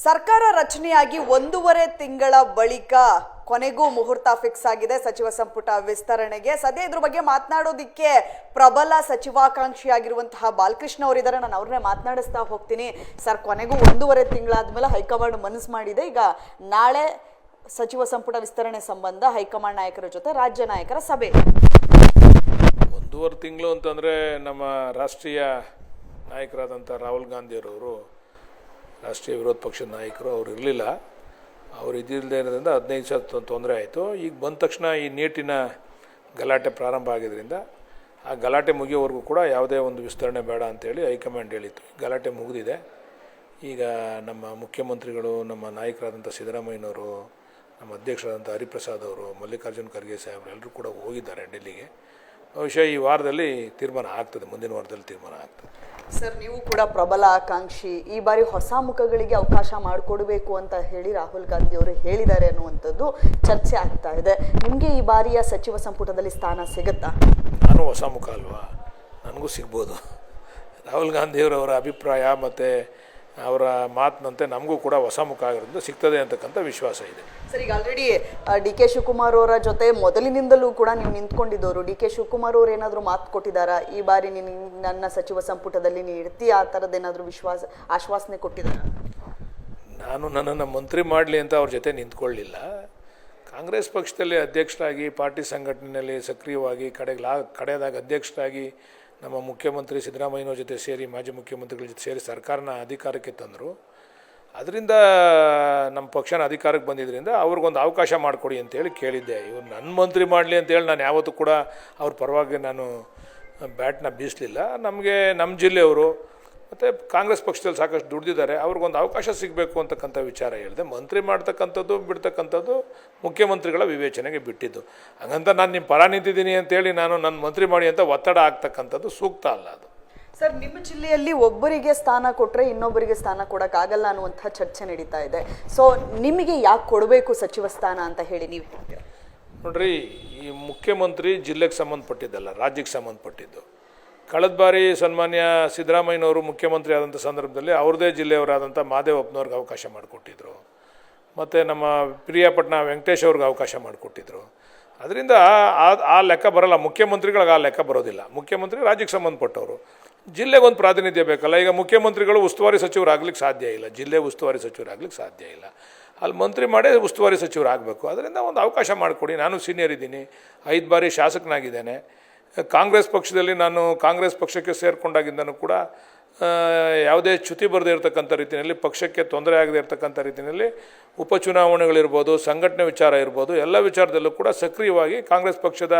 ಸರ್ಕಾರ ರಚನೆಯಾಗಿ 1.5 ತಿಂಗಳ ಬಳಿಕ ಕೊನೆಗೂ ಮುಹೂರ್ತ ಫಿಕ್ಸ್ ಆಗಿದೆ ಸಚಿವ ಸಂಪುಟ ವಿಸ್ತರಣೆಗೆ. ಸದ್ಯ ಇದ್ರ ಬಗ್ಗೆ ಮಾತನಾಡೋದಿಕ್ಕೆ ಪ್ರಬಲ ಸಚಿವಾಕಾಂಕ್ಷಿಯಾಗಿರುವಂತಹ ಬಾಲಕೃಷ್ಣ ಅವರಿದ್ದಾರೆ. ನಾನು ಅವ್ರನ್ನೇ ಮಾತನಾಡಿಸ್ತಾ ಹೋಗ್ತೀನಿ. ಸರ್, ಕೊನೆಗೂ 1.5 ತಿಂಗಳಾದ್ಮೇಲೆ ಹೈಕಮಾಂಡ್ ಮನಸ್ಸು ಮಾಡಿದೆ. ಈಗ ನಾಳೆ ಸಚಿವ ಸಂಪುಟ ವಿಸ್ತರಣೆ ಸಂಬಂಧ ಹೈಕಮಾಂಡ್ ನಾಯಕರ ಜೊತೆ ರಾಜ್ಯ ನಾಯಕರ ಸಭೆ. 1.5 ತಿಂಗಳು ಅಂತಂದರೆ ನಮ್ಮ ರಾಷ್ಟ್ರೀಯ ನಾಯಕರಾದಂಥ ರಾಹುಲ್ ಗಾಂಧಿಯವರು, ರಾಷ್ಟ್ರೀಯ ವಿರೋಧ ಪಕ್ಷದ ನಾಯಕರು, ಅವರು ಇರಲಿಲ್ಲ. ಅವರು ಇದ್ದಿಲ್ಲದೆ ಇರೋದ್ರಿಂದ 15 ದಿವಸ ತೊಂದರೆ ಆಯಿತು. ಈಗ ಬಂದ ತಕ್ಷಣ ಈ ನೀಟಿನ ಗಲಾಟೆ ಪ್ರಾರಂಭ ಆಗಿದ್ದರಿಂದ ಆ ಗಲಾಟೆ ಮುಗಿಯೋವರೆಗೂ ಕೂಡ ಯಾವುದೇ ಒಂದು ವಿಸ್ತರಣೆ ಬೇಡ ಅಂತೇಳಿ ಹೈಕಮಾಂಡ್ ಹೇಳಿತ್ತು. ಗಲಾಟೆ ಮುಗಿದಿದೆ. ಈಗ ನಮ್ಮ ಮುಖ್ಯಮಂತ್ರಿಗಳು, ನಮ್ಮ ನಾಯಕರಾದಂಥ ಸಿದ್ದರಾಮಯ್ಯನವರು, ನಮ್ಮ ಅಧ್ಯಕ್ಷರಾದಂಥ ಹರಿಪ್ರಸಾದ್ ಅವರು, ಮಲ್ಲಿಕಾರ್ಜುನ್ ಖರ್ಗೆ ಸಾಹೇಬರು ಎಲ್ಲರೂ ಕೂಡ ಹೋಗಿದ್ದಾರೆ ಡೆಲ್ಲಿಗೆ. ಬಹುಶಃ ಈ ವಾರದಲ್ಲಿ ತೀರ್ಮಾನ ಆಗ್ತದೆ, ಮುಂದಿನ ವಾರದಲ್ಲಿ ತೀರ್ಮಾನ ಆಗ್ತದೆ. ಸರ್, ನೀವು ಕೂಡ ಪ್ರಬಲ ಆಕಾಂಕ್ಷಿ. ಈ ಬಾರಿ ಹೊಸ ಮುಖಗಳಿಗೆ ಅವಕಾಶ ಮಾಡಿಕೊಡ್ಬೇಕು ಅಂತ ಹೇಳಿ ರಾಹುಲ್ ಗಾಂಧಿ ಅವರು ಹೇಳಿದ್ದಾರೆ ಅನ್ನುವಂಥದ್ದು ಚರ್ಚೆ ಆಗ್ತಾ ಇದೆ. ನಿಮಗೆ ಈ ಬಾರಿಯ ಸಚಿವ ಸಂಪುಟದಲ್ಲಿ ಸ್ಥಾನ ಸಿಗುತ್ತಾ? ನಾನು ಹೊಸ ಮುಖ ಅಲ್ವಾ, ನನಗೂ ಸಿಗ್ಬೋದು. ರಾಹುಲ್ ಗಾಂಧಿಯವರವರ ಅಭಿಪ್ರಾಯ ಮತ್ತು ಅವರ ಮಾತಿನಂತೆ ನಮಗೂ ಕೂಡ ಹೊಸ ಮುಖ ಆಗಿರೋದ್ರಿಂದ ಸಿಗ್ತದೆ ಅಂತಕ್ಕಂಥ ವಿಶ್ವಾಸ ಇದೆ. ಸರ್, ಈಗ ಆಲ್ರೆಡಿ ಡಿ.ಕೆ. ಶಿವಕುಮಾರ್ ಅವರ ಜೊತೆ ಮೊದಲಿನಿಂದಲೂ ಕೂಡ ನೀವು ನಿಂತ್ಕೊಂಡಿದ್ದವರು. ಡಿ.ಕೆ. ಶಿವಕುಮಾರ್ ಅವರು ಏನಾದರೂ ಮಾತು ಕೊಟ್ಟಿದ್ದಾರಾ? ಈ ಬಾರಿ ನನ್ನ ಸಚಿವ ಸಂಪುಟದಲ್ಲಿ ನೀ ಇರ್ತೀಯ, ಆ ಥರದ್ದೇನಾದರೂ ಆಶ್ವಾಸನೆ ಕೊಟ್ಟಿದ್ದಾರಾ? ನಾನು ನನ್ನನ್ನು ಮಂತ್ರಿ ಮಾಡಲಿ ಅಂತ ಅವ್ರ ಜೊತೆ ನಿಂತ್ಕೊಳ್ಳಿಲ್ಲ. ಕಾಂಗ್ರೆಸ್ ಪಕ್ಷದಲ್ಲಿ ಅಧ್ಯಕ್ಷರಾಗಿ, ಪಾರ್ಟಿ ಸಂಘಟನೆಯಲ್ಲಿ ಸಕ್ರಿಯವಾಗಿ, ಕಡೆಯದಾಗ ಅಧ್ಯಕ್ಷರಾಗಿ ನಮ್ಮ ಮುಖ್ಯಮಂತ್ರಿ ಸಿದ್ದರಾಮಯ್ಯನವ್ರ ಜೊತೆ ಸೇರಿ, ಮಾಜಿ ಮುಖ್ಯಮಂತ್ರಿಗಳ ಜೊತೆ ಸೇರಿ ಸರ್ಕಾರನ ಅಧಿಕಾರಕ್ಕೆ ತಂದರು. ಅದರಿಂದ ನಮ್ಮ ಪಕ್ಷನ ಅಧಿಕಾರಕ್ಕೆ ಬಂದಿದ್ದರಿಂದ ಅವ್ರಿಗೊಂದು ಅವಕಾಶ ಮಾಡಿಕೊಡಿ ಅಂತೇಳಿ ಕೇಳಿದ್ದೆ. ಇವ್ರು ನನ್ನ ಮಂತ್ರಿ ಮಾಡಲಿ ಅಂತೇಳಿ ನಾನು ಯಾವತ್ತೂ ಕೂಡ ಅವ್ರ ಪರವಾಗಿ ನಾನು ಬ್ಯಾಟ್ನ ಬೀಸಲಿಲ್ಲ. ನಮಗೆ ನಮ್ಮ ಜಿಲ್ಲೆಯವರು ಮತ್ತು ಕಾಂಗ್ರೆಸ್ ಪಕ್ಷದಲ್ಲಿ ಸಾಕಷ್ಟು ದುಡ್ದಿದ್ದಾರೆ, ಅವ್ರಿಗೊಂದು ಅವಕಾಶ ಸಿಗಬೇಕು ಅಂತಕ್ಕಂಥ ವಿಚಾರ ಹೇಳಿದೆ. ಮಂತ್ರಿ ಮಾಡ್ತಕ್ಕಂಥದ್ದು ಬಿಡ್ತಕ್ಕಂಥದ್ದು ಮುಖ್ಯಮಂತ್ರಿಗಳ ವಿವೇಚನೆಗೆ ಬಿಟ್ಟಿದ್ದು. ಹಾಗಂತ ನಾನು ನಿಮ್ಮ ಪರ ನಿಂತಿದ್ದೀನಿ ಅಂತೇಳಿ ನಾನು ನನ್ನ ಮಂತ್ರಿ ಮಾಡಿ ಅಂತ ಒತ್ತಡ ಆಗ್ತಕ್ಕಂಥದ್ದು ಸೂಕ್ತ ಅಲ್ಲ. ಅದು ಸರ್, ನಿಮ್ಮ ಜಿಲ್ಲೆಯಲ್ಲಿ ಒಬ್ಬರಿಗೆ ಸ್ಥಾನ ಕೊಟ್ಟರೆ ಇನ್ನೊಬ್ಬರಿಗೆ ಸ್ಥಾನ ಕೊಡೋಕ್ಕಾಗಲ್ಲ ಅನ್ನುವಂಥ ಚರ್ಚೆ ನಡೀತಾ ಇದೆ. ಸೊ ನಿಮಗೆ ಯಾಕೆ ಕೊಡಬೇಕು ಸಚಿವ ಸ್ಥಾನ ಅಂತ ಹೇಳಿ ನೀವು ಹೇಳ್ತೀರಾ? ನೋಡ್ರಿ, ಈ ಮುಖ್ಯಮಂತ್ರಿ ಜಿಲ್ಲೆಗೆ ಸಂಬಂಧಪಟ್ಟಿದ್ದಲ್ಲ, ರಾಜ್ಯಕ್ಕೆ ಸಂಬಂಧಪಟ್ಟಿದ್ದು. ಕಳೆದ ಬಾರಿ ಸನ್ಮಾನ್ಯ ಸಿದ್ದರಾಮಯ್ಯನವರು ಮುಖ್ಯಮಂತ್ರಿ ಆದಂಥ ಸಂದರ್ಭದಲ್ಲಿ ಅವ್ರದ್ದೇ ಜಿಲ್ಲೆಯವರಾದಂಥ ಮಾದೇವಪ್ಪನವ್ರಿಗೆ ಅವಕಾಶ ಮಾಡಿಕೊಟ್ಟಿದ್ರು, ಮತ್ತು ನಮ್ಮ ಪ್ರಿಯಾಪಟ್ಟಣ ವೆಂಕಟೇಶ್ ಅವ್ರಿಗೆ ಅವಕಾಶ ಮಾಡಿಕೊಟ್ಟಿದ್ರು. ಅದರಿಂದ ಆ ಲೆಕ್ಕ ಬರೋಲ್ಲ, ಮುಖ್ಯಮಂತ್ರಿಗಳಿಗೆ ಆ ಲೆಕ್ಕ ಬರೋದಿಲ್ಲ. ಮುಖ್ಯಮಂತ್ರಿ ರಾಜ್ಯಕ್ಕೆ ಸಂಬಂಧಪಟ್ಟವರು, ಜಿಲ್ಲೆಗೆ ಒಂದು ಪ್ರಾತಿನಿಧ್ಯ ಬೇಕಲ್ಲ. ಈಗ ಮುಖ್ಯಮಂತ್ರಿಗಳು ಉಸ್ತುವಾರಿ ಸಚಿವರಾಗ್ಲಿಕ್ಕೆ ಸಾಧ್ಯ ಇಲ್ಲ, ಜಿಲ್ಲೆ ಉಸ್ತುವಾರಿ ಸಚಿವರಾಗ್ಲಿಕ್ಕೆ ಸಾಧ್ಯ ಇಲ್ಲ. ಅಲ್ಲಿ ಮಂತ್ರಿ ಮಾಡೇ ಉಸ್ತುವಾರಿ ಸಚಿವರಾಗಬೇಕು. ಅದರಿಂದ ಒಂದು ಅವಕಾಶ ಮಾಡಿಕೊಡಿ. ನಾನು ಸೀನಿಯರ್ ಇದ್ದೀನಿ, 5 ಬಾರಿ ಶಾಸಕನಾಗಿದ್ದೇನೆ. ಕಾಂಗ್ರೆಸ್ ಪಕ್ಷದಲ್ಲಿ ನಾನು ಕಾಂಗ್ರೆಸ್ ಪಕ್ಷಕ್ಕೆ ಸೇರಿಕೊಂಡಾಗಿದ್ದನು ಕೂಡ ಯಾವುದೇ ಚ್ಯುತಿ ಬರದೇ ಇರತಕ್ಕಂಥ ರೀತಿಯಲ್ಲಿ, ಪಕ್ಷಕ್ಕೆ ತೊಂದರೆ ಆಗದೇ ಇರತಕ್ಕಂಥ ರೀತಿಯಲ್ಲಿ ಉಪಚುನಾವಣೆಗಳಿರ್ಬೋದು, ಸಂಘಟನೆ ವಿಚಾರ ಇರ್ಬೋದು, ಎಲ್ಲ ವಿಚಾರದಲ್ಲೂ ಕೂಡ ಸಕ್ರಿಯವಾಗಿ ಕಾಂಗ್ರೆಸ್ ಪಕ್ಷದ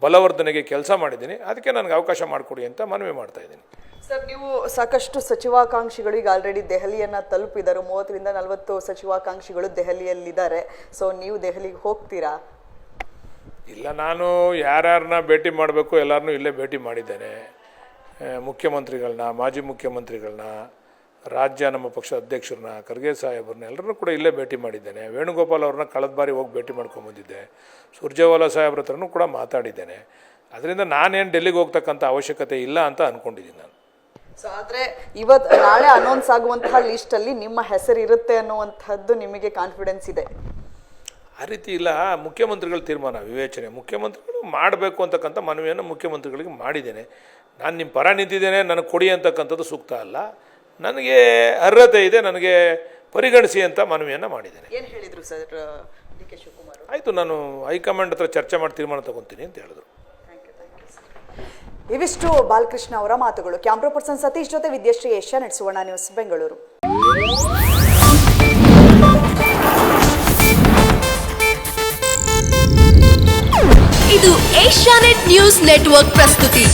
ಬಲವರ್ಧನೆಗೆ ಕೆಲಸ ಮಾಡಿದ್ದೀನಿ. ಅದಕ್ಕೆ ನನಗೆ ಅವಕಾಶ ಮಾಡಿಕೊಡಿ ಅಂತ ಮನವಿ ಮಾಡ್ತಾಯಿದ್ದೀನಿ. ಸರ್, ನೀವು ಸಾಕಷ್ಟು ಸಚಿವಾಕಾಂಕ್ಷಿಗಳು ಈಗ ಆಲ್ರೆಡಿ ದೆಹಲಿಯನ್ನು ತಲುಪಿದ್ದಾರೆ. 30ರಿಂದ 40 ಸಚಿವಾಕಾಂಕ್ಷಿಗಳು ದೆಹಲಿಯಲ್ಲಿದ್ದಾರೆ. ಸೊ ನೀವು ದೆಹಲಿಗೆ ಹೋಗ್ತೀರಾ? ಇಲ್ಲ, ನಾನು ಯಾರ್ಯಾರನ್ನ ಭೇಟಿ ಮಾಡಬೇಕು ಎಲ್ಲರನ್ನೂ ಇಲ್ಲೇ ಭೇಟಿ ಮಾಡಿದ್ದೇನೆ. ಮುಖ್ಯಮಂತ್ರಿಗಳನ್ನ, ಮಾಜಿ ಮುಖ್ಯಮಂತ್ರಿಗಳನ್ನ, ರಾಜ್ಯ ನಮ್ಮ ಪಕ್ಷದ ಅಧ್ಯಕ್ಷರನ್ನ, ಖರ್ಗೆ ಸಾಹೇಬ್ರನ್ನ ಎಲ್ಲರನ್ನೂ ಕೂಡ ಇಲ್ಲೇ ಭೇಟಿ ಮಾಡಿದ್ದೇನೆ. ವೇಣುಗೋಪಾಲ್ ಅವ್ರನ್ನ ಕಳೆದ ಬಾರಿ ಹೋಗಿ ಭೇಟಿ ಮಾಡ್ಕೊಂಬಂದಿದ್ದೆ. ಸುರ್ಜೇವಾಲಾ ಸಾಹೇಬ್ರ ಹತ್ರನೂ ಕೂಡ ಮಾತಾಡಿದ್ದೇನೆ. ಅದರಿಂದ ನಾನೇನು ಡೆಲ್ಲಿಗೆ ಹೋಗ್ತಕ್ಕಂಥ ಅವಶ್ಯಕತೆ ಇಲ್ಲ ಅಂತ ಅಂದ್ಕೊಂಡಿದ್ದೀನಿ ನಾನು. ಸೊ ಆದರೆ ನಾಳೆ ಅನೌನ್ಸ್ ಆಗುವಂತಹ ಲಿಸ್ಟಲ್ಲಿ ನಿಮ್ಮ ಹೆಸರು ಇರುತ್ತೆ ಅನ್ನುವಂಥದ್ದು ನಿಮಗೆ ಕಾನ್ಫಿಡೆನ್ಸ್ ಇದೆ? ಆ ರೀತಿ ಇಲ್ಲ, ಮುಖ್ಯಮಂತ್ರಿಗಳ ತೀರ್ಮಾನ, ವಿವೇಚನೆ. ಮುಖ್ಯಮಂತ್ರಿಗಳು ಮಾಡಬೇಕು ಅಂತಕ್ಕಂಥ ಮನವಿಯನ್ನು ಮುಖ್ಯಮಂತ್ರಿಗಳಿಗೆ ಮಾಡಿದ್ದೇನೆ. ನಾನು ನಿಮ್ಮ ಪರ ನಿಂತಿದ್ದೇನೆ, ನನಗೆ ಕೊಡಿ ಅಂತಕ್ಕಂಥದ್ದು ಸೂಕ್ತ ಅಲ್ಲ. ನನಗೆ ಅರ್ಹತೆ ಇದೆ, ನನಗೆ ಪರಿಗಣಿಸಿ ಅಂತ ಮನವಿಯನ್ನು ಮಾಡಿದ್ದೇನೆ. ಏನು ಹೇಳಿದರು ಸರ್ ಡಿ.ಕೆ. ಶಿವಕುಮಾರ್? ಆಯಿತು, ನಾನು ಹೈಕಮಾಂಡ್ ಹತ್ರ ಚರ್ಚೆ ಮಾಡಿ ತೀರ್ಮಾನ ತಗೊತೀನಿ ಅಂತ ಹೇಳಿದ್ರು. ಇವಿಷ್ಟು ಬಾಲಕೃಷ್ಣ ಅವರ ಮಾತುಗಳು. ಕ್ಯಾಮ್ರಾ ಪರ್ಸನ್ ಸತೀಶ್ ಜೊತೆ ವಿದ್ಯಾಶ್ರೀ, ಏಷ್ಯಾನೆಟ್ ಸುವರ್ಣ ನ್ಯೂಸ್, ಬೆಂಗಳೂರು. ಇದು ಏಷ್ಯಾನೆಟ್ ನ್ಯೂಸ್ ನೆಟ್ವರ್ಕ್ ಪ್ರಸ್ತುತಿ.